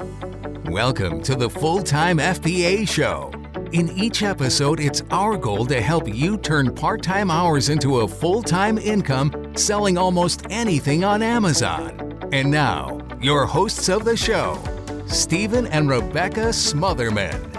Welcome to the Full-Time FBA Show. In each episode, it's our goal to help you turn part-time hours into a full-time income selling almost anything on Amazon. And now, your hosts of the show, Stephen and Rebecca Smotherman.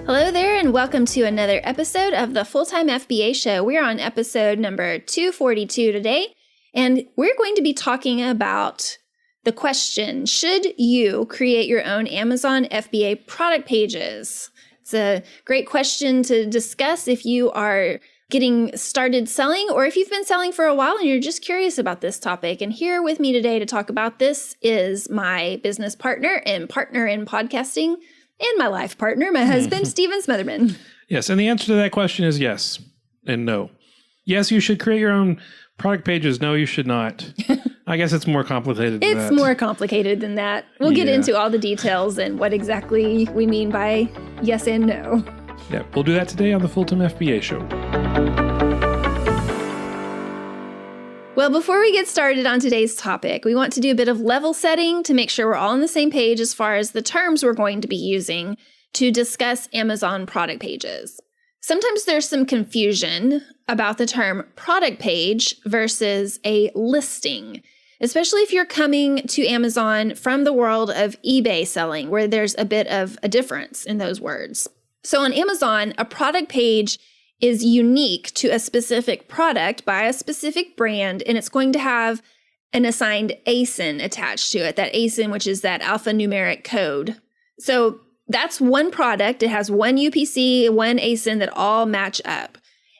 Hello there, and welcome to another episode of the Full-Time FBA Show. We're on episode number 242 today, and we're going to be talking about the question, should you create your own Amazon FBA product pages? It's a great question to discuss if you are getting started selling or if you've been selling for a while and you're just curious about this topic. And here with me today to talk about this is my business partner and partner in podcasting and my life partner, my husband, Stephen Smotherman. Yes, and the answer to that question is yes and no. Yes, you should create your own product pages. No, you should not. I guess it's more complicated than that. It's more complicated than that. We'll get into all the details and what exactly we mean by yes and no. Yeah, we'll do that today on the Full-Time FBA Show. Well, before we get started on today's topic, we want to do a bit of level setting to make sure we're all on the same page as far as the terms we're going to be using to discuss Amazon product pages. Sometimes there's some confusion about the term product page versus a listing, especially if you're coming to Amazon from the world of eBay selling, where there's a bit of a difference in those words. So on Amazon, a product page is unique to a specific product by a specific brand, and it's going to have an assigned ASIN attached to it, that ASIN, which is that alphanumeric code. So that's one product. It has one UPC, one ASIN that all match up.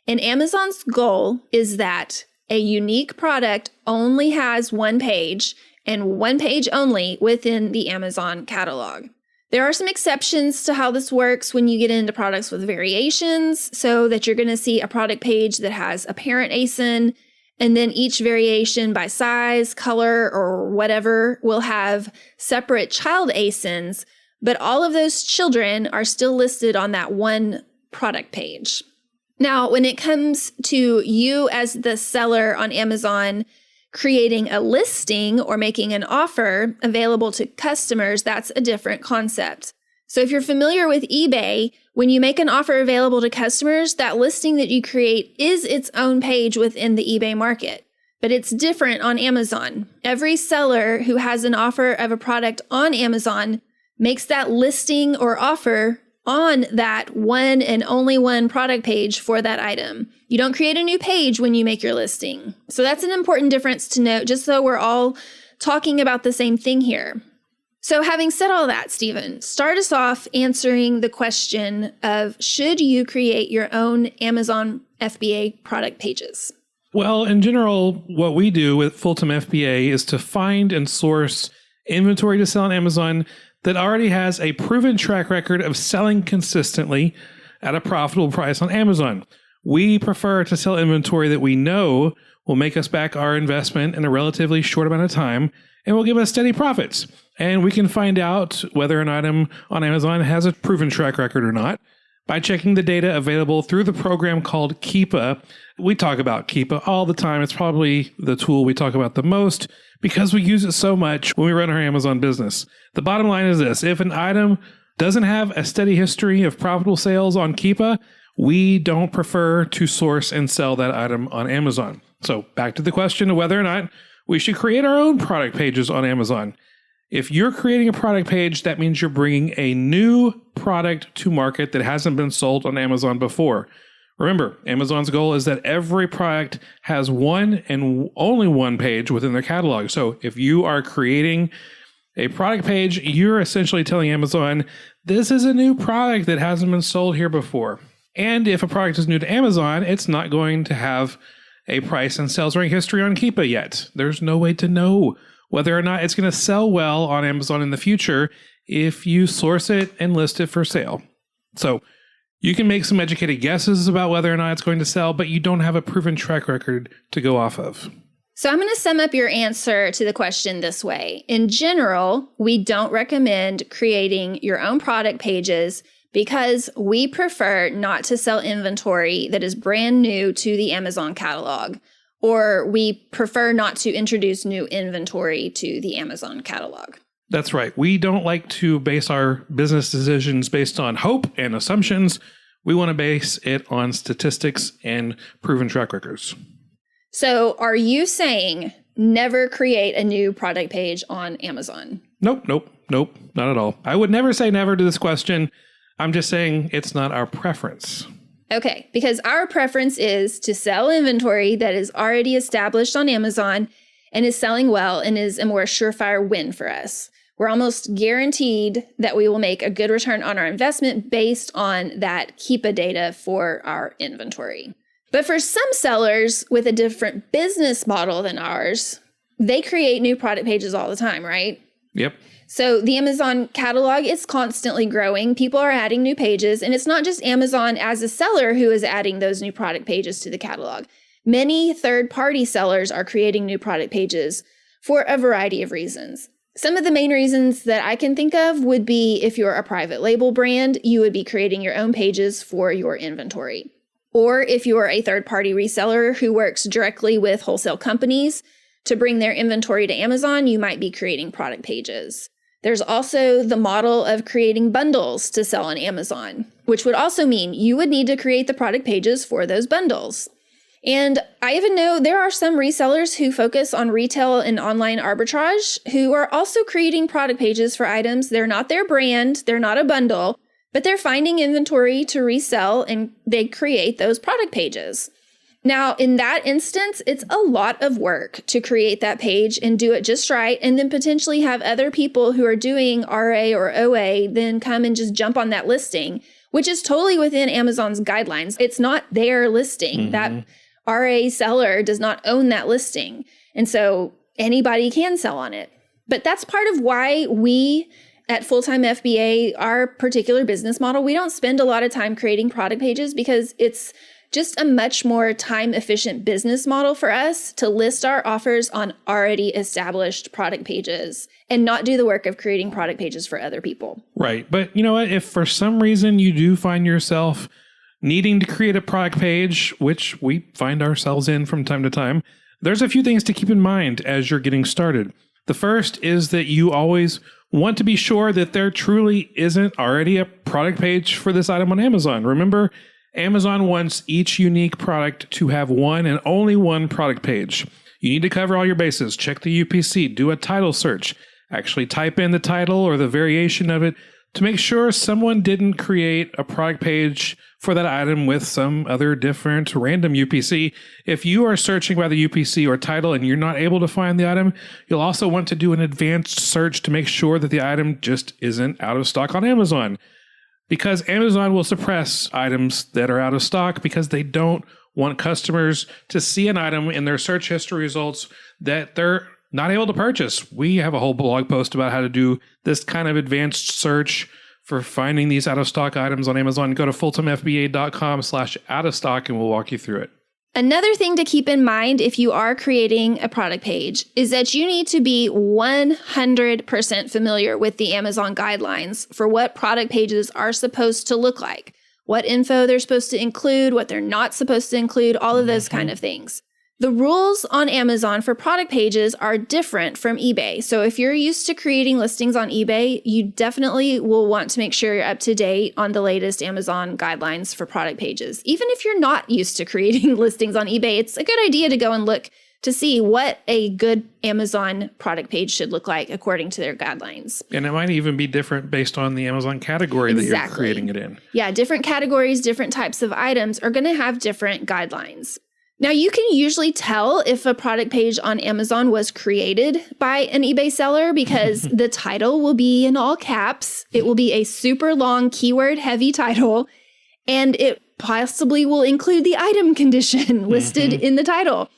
And Amazon's goal is that a unique product only has one page and one page only within the Amazon catalog. There are some exceptions to how this works when you get into products with variations, so that you're going to see a product page that has a parent ASIN, and then each variation by size, color, or whatever will have separate child ASINs, but all of those children are still listed on that one product page. Now, when it comes to you as the seller on Amazon creating a listing or making an offer available to customers, that's a different concept. So if you're familiar with eBay, when you make an offer available to customers, that listing that you create is its own page within the eBay market. But it's different on Amazon. Every seller who has an offer of a product on Amazon makes that listing or offer on that one and only one product page for that item. You don't create a new page when you make your listing. So that's an important difference to note, just so we're all talking about the same thing here. So having said all that, Stephen, start us off answering the question of, should you create your own Amazon FBA product pages? Well, in general, what we do with Full-Time FBA is to find and source inventory to sell on Amazon that already has a proven track record of selling consistently at a profitable price on Amazon. We prefer to sell inventory that we know will make us back our investment in a relatively short amount of time and will give us steady profits. And we can find out whether an item on Amazon has a proven track record or not by checking the data available through the program called Keepa. We talk about Keepa all the time. It's probably the tool we talk about the most because we use it so much when we run our Amazon business. The bottom line is this: if an item doesn't have a steady history of profitable sales on Keepa, we don't prefer to source and sell that item on Amazon. So back to the question of whether or not we should create our own product pages on Amazon. If you're creating a product page, that means you're bringing a new product to market that hasn't been sold on Amazon before. Remember, Amazon's goal is that every product has one and only one page within their catalog. So if you are creating a product page, you're essentially telling Amazon, this is a new product that hasn't been sold here before. And if a product is new to Amazon, it's not going to have a price and sales rank history on Keepa yet. There's no way to know whether or not it's going to sell well on Amazon in the future if you source it and list it for sale. So you can make some educated guesses about whether or not it's going to sell, but you don't have a proven track record to go off of. So I'm going to sum up your answer to the question this way. In general, we don't recommend creating your own product pages because we prefer not to sell inventory that is brand new to the Amazon catalog. or we prefer not to introduce new inventory to the Amazon catalog. That's right. We don't like to base our business decisions based on hope and assumptions. We want to base it on statistics and proven track records. So are you saying never create a new product page on Amazon? Nope, not at all. I would never say never to this question. I'm just saying it's not our preference. Okay, because our preference is to sell inventory that is already established on Amazon and is selling well and is a more surefire win for us. We're almost guaranteed that we will make a good return on our investment based on that Keepa data for our inventory. But for some sellers with a different business model than ours, they create new product pages all the time, right? Yep. So the Amazon catalog is constantly growing. People are adding new pages, and it's not just Amazon as a seller who is adding those new product pages to the catalog. Many third-party sellers are creating new product pages for a variety of reasons. Some of the main reasons that I can think of would be if you're a private label brand, you would be creating your own pages for your inventory. Or if you're a third-party reseller who works directly with wholesale companies to bring their inventory to Amazon, you might be creating product pages. There's also the model of creating bundles to sell on Amazon, which would also mean you would need to create the product pages for those bundles. And I even know there are some resellers who focus on retail and online arbitrage who are also creating product pages for items. They're not their brand, they're not a bundle, but they're finding inventory to resell and they create those product pages. Now, in that instance, it's a lot of work to create that page and do it just right, and then potentially have other people who are doing RA or OA then come and just jump on that listing, which is totally within Amazon's guidelines. It's not their listing. That RA seller does not own that listing. And so anybody can sell on it. But that's part of why we at Full-Time FBA, our particular business model, we don't spend a lot of time creating product pages because it's just a much more time-efficient business model for us to list our offers on already established product pages and not do the work of creating product pages for other people. Right. But you know what? If for some reason you do find yourself needing to create a product page, which we find ourselves in from time to time, there's a few things to keep in mind as you're getting started. The first is that you always want to be sure that there truly isn't already a product page for this item on Amazon. Remember, Amazon wants each unique product to have one and only one product page. You need to cover all your bases. Check the UPC, do a title search, actually type in the title or the variation of it to make sure someone didn't create a product page for that item with some other different random UPC. If you are searching by the UPC or title and you're not able to find the item, you'll also want to do an advanced search to make sure that the item just isn't out of stock on Amazon. Because Amazon will suppress items that are out of stock because they don't want customers to see an item in their search history results that they're not able to purchase. We have a whole blog post about how to do this kind of advanced search for finding these out of stock items on Amazon. Go to fulltimefba.com/out of stock and we'll walk you through it. Another thing to keep in mind if you are creating a product page is that you need to be 100% familiar with the Amazon guidelines for what product pages are supposed to look like, what info they're supposed to include, what they're not supposed to include, all of those kind of things. The rules on Amazon for product pages are different from eBay. So if you're used to creating listings on eBay, you definitely will want to make sure you're up to date on the latest Amazon guidelines for product pages. Even if you're not used to creating listings on eBay, it's a good idea to go and look to see what a good Amazon product page should look like according to their guidelines. And it might even be different based on the Amazon category that you're creating it in. Yeah, different categories, different types of items are going to have different guidelines. Now, you can usually tell if a product page on Amazon was created by an eBay seller because the title will be in all caps. It will be a super long keyword heavy title, and it possibly will include the item condition listed in the title.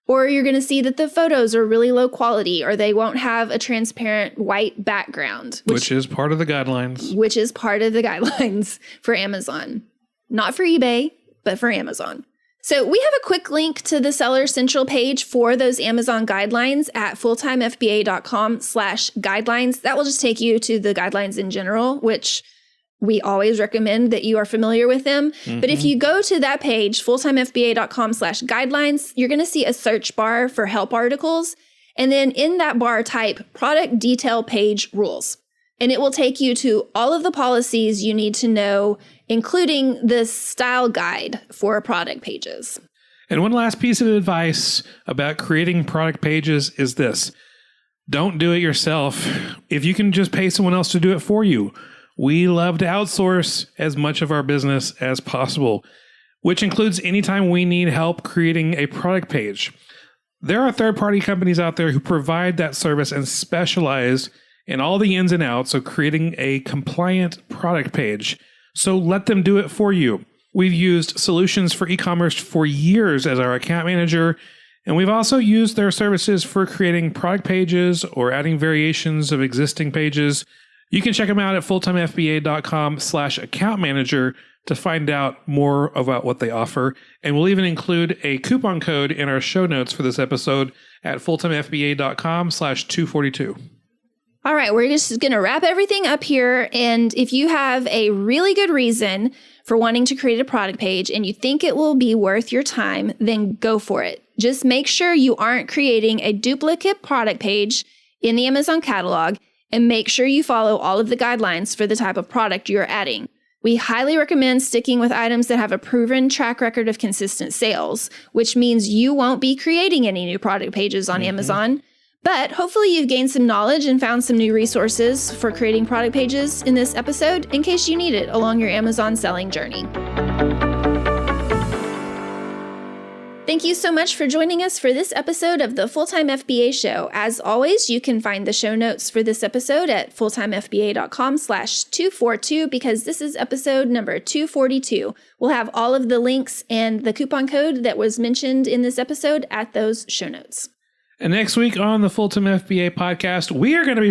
Or you're going to see that the photos are really low quality, or they won't have a transparent white background. Which is part of the guidelines. Which is part of the guidelines for Amazon. Not for eBay, but for Amazon. So we have a quick link to the Seller Central page for those Amazon guidelines at fulltimefba.com/guidelines. That will just take you to the guidelines in general, which We always recommend that you are familiar with them. But if you go to that page, fulltimefba.com/guidelines, you're going to see a search bar for help articles. And then in that bar, type product detail page rules. And it will take you to all of the policies you need to know, including the style guide for product pages. And one last piece of advice about creating product pages is this. Don't do it yourself. If you can just pay someone else to do it for you. We love to outsource as much of our business as possible, which includes anytime we need help creating a product page. There are third-party companies out there who provide that service and specialize in all the ins and outs of creating a compliant product page. So let them do it for you. We've used Solutions for e-commerce for years as our account manager, and we've also used their services for creating product pages or adding variations of existing pages. You can check them out at fulltimefba.com/account manager to find out more about what they offer. And we'll even include a coupon code in our show notes for this episode at fulltimefba.com/242. All right, we're just going to wrap everything up here. And if you have a really good reason for wanting to create a product page and you think it will be worth your time, then go for it. Just make sure you aren't creating a duplicate product page in the Amazon catalog, and make sure you follow all of the guidelines for the type of product you're adding. We highly recommend sticking with items that have a proven track record of consistent sales, which means you won't be creating any new product pages on Amazon. But hopefully you've gained some knowledge and found some new resources for creating product pages in this episode in case you need it along your Amazon selling journey. Thank you so much for joining us for this episode of the Full-Time FBA Show. As always, you can find the show notes for this episode at fulltimefba.com/242 because this is episode number 242. We'll have all of the links and the coupon code that was mentioned in this episode at those show notes. And next week on the Full-Time FBA podcast, we are going to be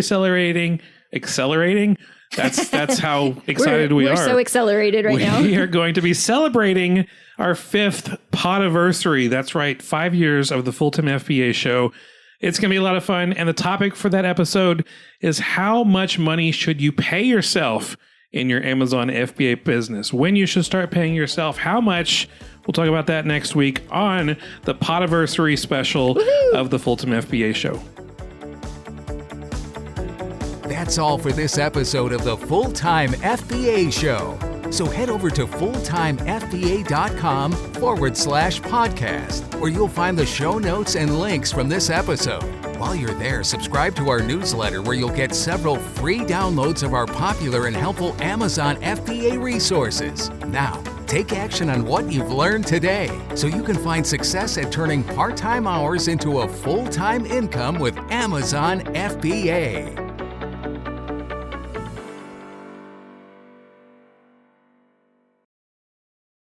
accelerating. That's how excited we are. We're so accelerated right now. We are going to be celebrating our 5th podiversary. That's right, 5 years of the Full-Time FBA show. It's going to be a lot of fun. And the topic for that episode is how much money should you pay yourself in your Amazon FBA business? When you should start paying yourself, how much? We'll talk about that next week on the podiversary special of the Full-Time FBA show. That's all for this episode of the Full-Time FBA Show. So head over to fulltimefba.com/podcast, where you'll find the show notes and links from this episode. While you're there, subscribe to our newsletter where you'll get several free downloads of our popular and helpful Amazon FBA resources. Now, take action on what you've learned today so you can find success at turning part-time hours into a full-time income with Amazon FBA.